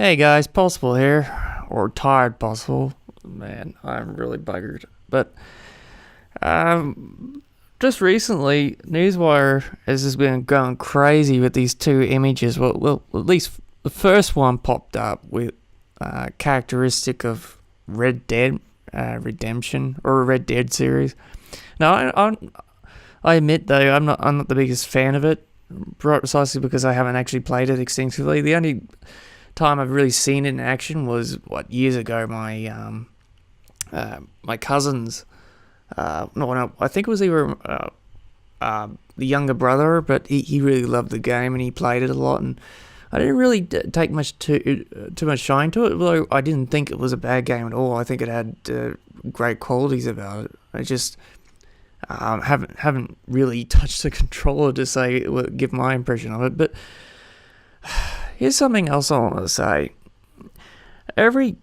Hey guys, Possible here, or Tired Possible. Man, I'm really buggered. But just recently, Newswire has just been going crazy with these two images. Well, at least the first one popped up with characteristic of Red Dead Redemption or a Red Dead series. Now, I admit though, I'm not the biggest fan of it, precisely because I haven't actually played it extensively. The only time I've really seen it in action was years ago. My cousins, no, I think it was either the younger brother, but he really loved the game and he played it a lot, and I didn't really take too much shine to it. Although I didn't think it was a bad game at all. I think it had great qualities about it. I just haven't really touched the controller to say give my impression of it, but. Here's something else I want to say. Every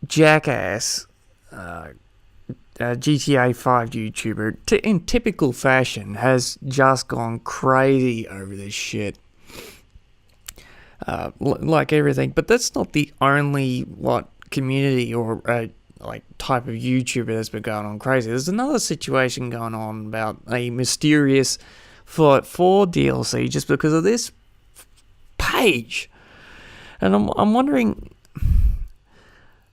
jackass GTA 5 YouTuber, in typical fashion, has just gone crazy over this shit. Like everything, but that's not the only community or type of YouTuber that's been going on crazy. There's another situation going on about a mysterious Fallout 4 DLC just because of this page. And I'm wondering,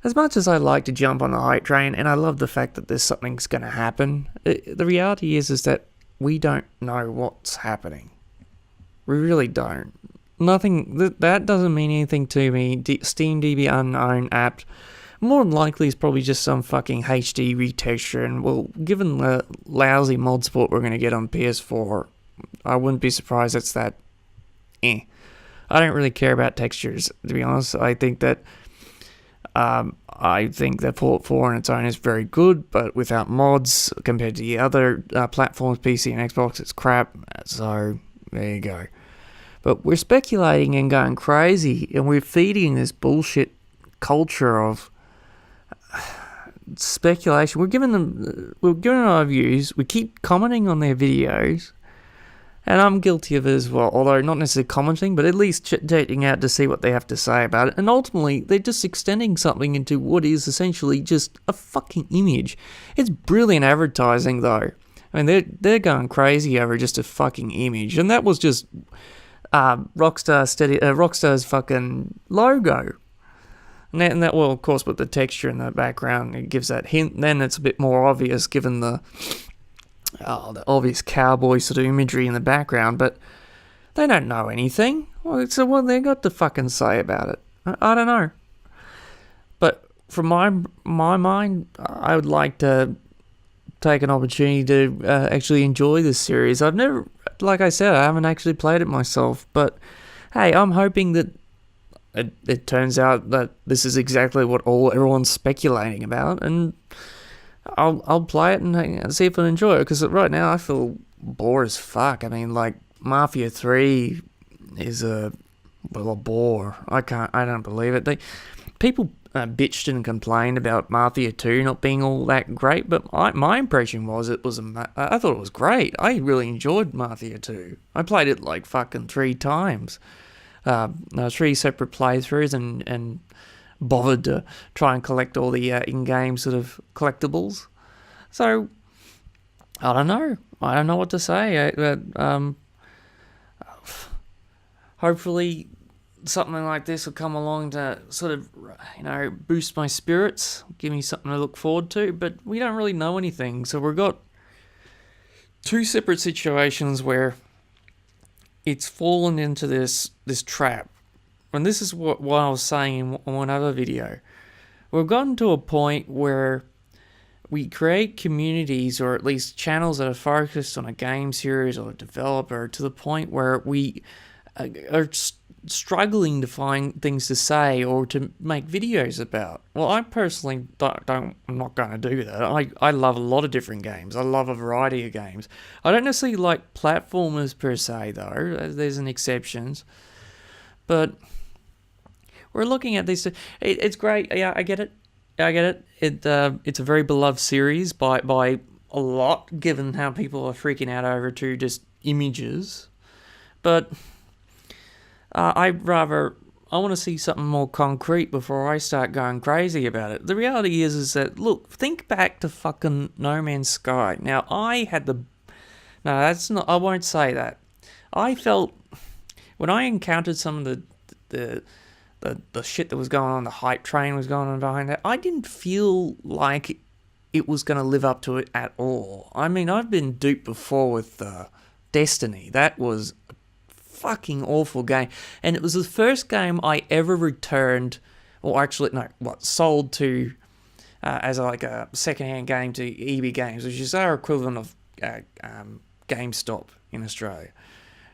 as much as I like to jump on the hype train and I love the fact that there's something's going to happen, the reality is that we don't know what's happening. We really don't. Nothing, that doesn't mean anything to me. SteamDB unknown app, more than likely is probably just some fucking HD retexture, and well, given the lousy mod support we're going to get on PS4, I wouldn't be surprised it's that I don't really care about textures, to be honest. I think that Fallout 4 on its own is very good, but without mods compared to the other platforms, PC and Xbox, it's crap. So there you go. But we're speculating and going crazy, and we're feeding this bullshit culture of speculation. We're giving our views. We keep commenting on their videos. And I'm guilty of it as well, although not necessarily commenting, but at least checking out to see what they have to say about it. And ultimately, they're just extending something into what is essentially just a fucking image. It's brilliant advertising, though. I mean, they're going crazy over just a fucking image, and that was just Rockstar's fucking logo. And that, well, of course, with the texture in the background, it gives that hint. Then it's a bit more obvious given the obvious cowboy sort of imagery in the background, but they don't know anything. So what they got to fucking say about it? I don't know. But from my mind, I would like to take an opportunity to actually enjoy this series. I've never, like I said, I haven't actually played it myself, but hey, I'm hoping that it turns out that this is exactly what everyone's speculating about, and I'll play it and see if I enjoy it, because right now I feel bored as fuck. I mean, like, Mafia 3 is a bore. I don't believe it. People bitched and complained about Mafia 2 not being all that great, but my impression was I thought it was great. I really enjoyed Mafia 2. I played it like fucking 3 times. 3 separate playthroughs and bothered to try and collect all the in-game sort of collectibles. So, I don't know. I don't know what to say. Hopefully something like this will come along to sort of, boost my spirits, give me something to look forward to, but we don't really know anything. So we've got 2 separate situations where it's fallen into this trap. And this is what I was saying in one other video. We've gotten to a point where we create communities, or at least channels that are focused on a game series or a developer, to the point where we are struggling to find things to say or to make videos about. Well, I personally I'm not going to do that. I love a lot of different games. I love a variety of games. I don't necessarily like platformers per se, though. There's an exceptions. But we're looking at this. It's great. Yeah, I get it. It's a very beloved series by a lot, given how people are freaking out over just images. But I want to see something more concrete before I start going crazy about it. The reality is that, look, think back to fucking No Man's Sky. Now, I had the... No, that's not... I won't say that. I felt... When I encountered some of the shit that was going on, the hype train was going on behind that, I didn't feel like it was going to live up to it at all. I mean, I've been duped before with Destiny. That was a fucking awful game. And it was the first game I ever returned, or actually, no, sold to as like a second-hand game to EB Games, which is our equivalent of GameStop in Australia.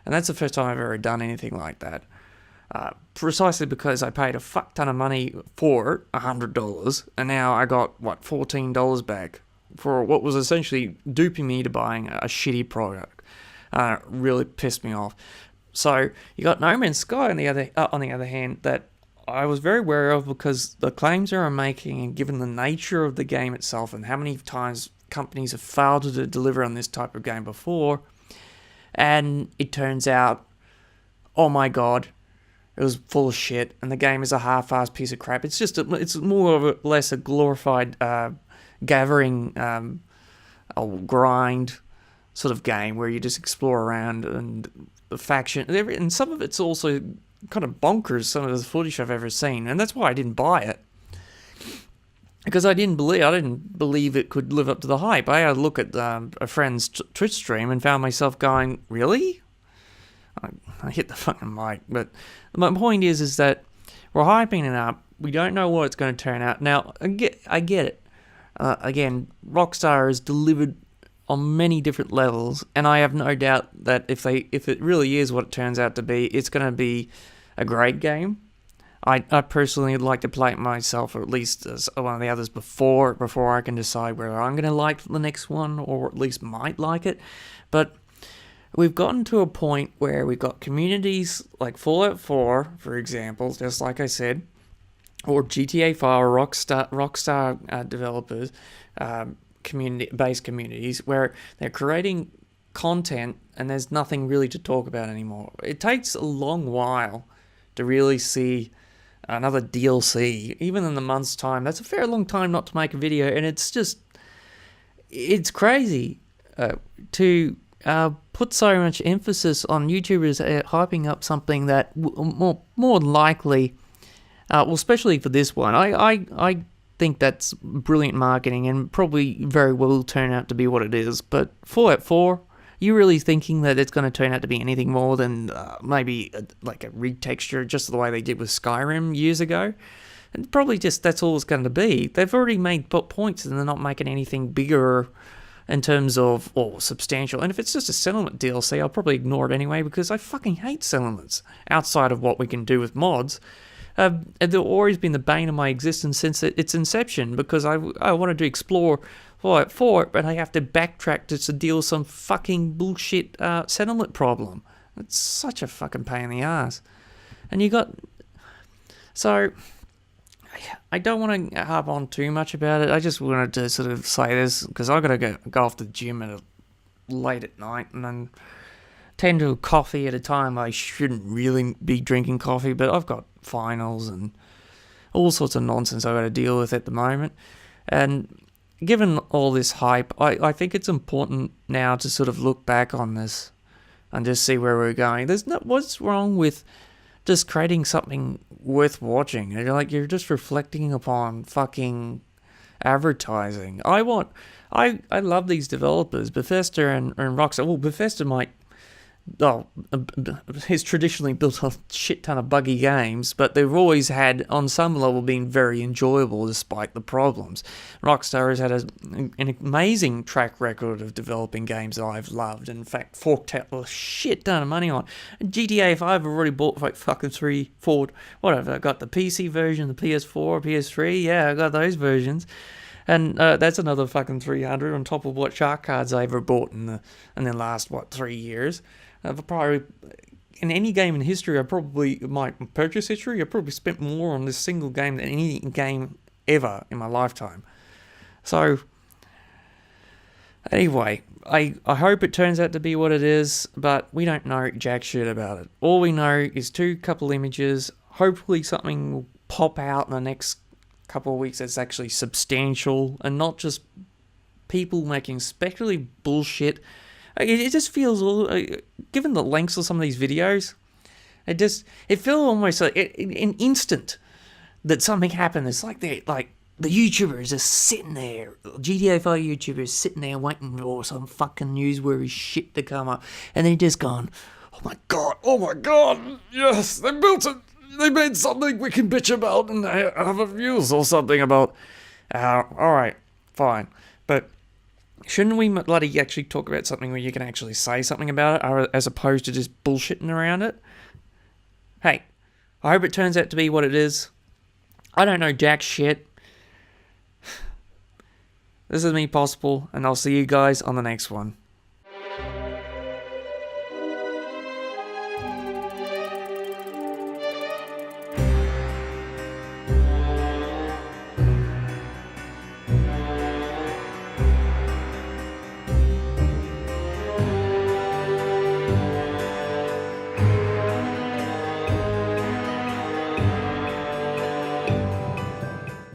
And that's the first time I've ever done anything like that. Precisely because I paid a fuck ton of money for it, $100, and now I got, $14 back for what was essentially duping me to buying a shitty product. Really pissed me off. So you got No Man's Sky on the other hand, that I was very wary of because the claims they are making, and given the nature of the game itself and how many times companies have failed to deliver on this type of game before, and it turns out, oh my god, it was full of shit, and the game is a half-assed piece of crap. It's just it's more or less a glorified gathering grind sort of game where you just explore around and the faction, and some of it's also kind of bonkers, some of the footage I've ever seen, and that's why I didn't buy it. Because I didn't believe it could live up to the hype. I had a look at a friend's Twitch stream and found myself going, really? I hit the fucking mic. But my point is that we're hyping it up. We don't know what it's going to turn out. Now, I get it. Again, Rockstar has delivered on many different levels, and I have no doubt that if it really is what it turns out to be, it's going to be a great game. I personally would like to play it myself, or at least as one of the others before I can decide whether I'm going to like the next one, or at least might like it. But we've gotten to a point where we've got communities like Fallout 4, for example, just like I said, or GTA 5, or Rockstar developers, community-based communities, where they're creating content and there's nothing really to talk about anymore. It takes a long while to really see another DLC, even in a month's time. That's a fair long time not to make a video, and it's crazy to put so much emphasis on YouTubers hyping up something that more likely, well, especially for this one, I think that's brilliant marketing and probably very well will turn out to be what it is. But Fallout 4, you really thinking that it's going to turn out to be anything more than maybe like a retexture, just the way they did with Skyrim years ago? And probably just that's all it's going to be. They've already made points and they're not making anything bigger in terms of, or substantial. And if it's just a settlement DLC, I'll probably ignore it anyway, because I fucking hate settlements outside of what we can do with mods. They've always been the bane of my existence since its inception, because I wanted to explore Fallout 4, but I have to backtrack to deal with some fucking bullshit settlement problem. It's such a fucking pain in the ass. And you got... So, I don't want to harp on too much about it. I just wanted to sort of say this, because I've got to go off to the gym late at night, and then tend to coffee at a time I shouldn't really be drinking coffee, but I've got finals and all sorts of nonsense I've got to deal with at the moment. And given all this hype, I think it's important now to sort of look back on this and just see where we're going. What's wrong with just creating something worth watching? You're just reflecting upon fucking advertising. I love these developers, Bethesda and Rockstar. Well, Bethesda has traditionally built a shit ton of buggy games, but they've always had, on some level, been very enjoyable despite the problems. Rockstar has had an amazing track record of developing games that I've loved, and in fact forked out a shit ton of money on. GTA 5 I've already bought like fucking 3, 4, whatever. I got the PC version, the PS4, PS3, yeah, I got those versions. And that's another fucking 300 on top of what shark cards I ever bought in the last 3 years. I've probably, in any game in history, my purchase history, I probably spent more on this single game than any game ever in my lifetime. So, anyway, I hope it turns out to be what it is, but we don't know jack shit about it. All we know is couple images. hopefully something will pop out in the next couple of weeks that's actually substantial and not just people making speculative bullshit. It just feels, given the lengths of some of these videos, it feels almost like an instant that something happened. It's like the YouTubers are sitting there, GTA 5 YouTubers sitting there waiting for some fucking newsworthy shit to come up, and they're just going, oh my god, yes, they built it, they made something we can bitch about and have reviews or something about. Alright, fine, but shouldn't we bloody actually talk about something where you can actually say something about it, as opposed to just bullshitting around it? Hey, I hope it turns out to be what it is. I don't know jack shit. This is me, Possible, and I'll see you guys on the next one.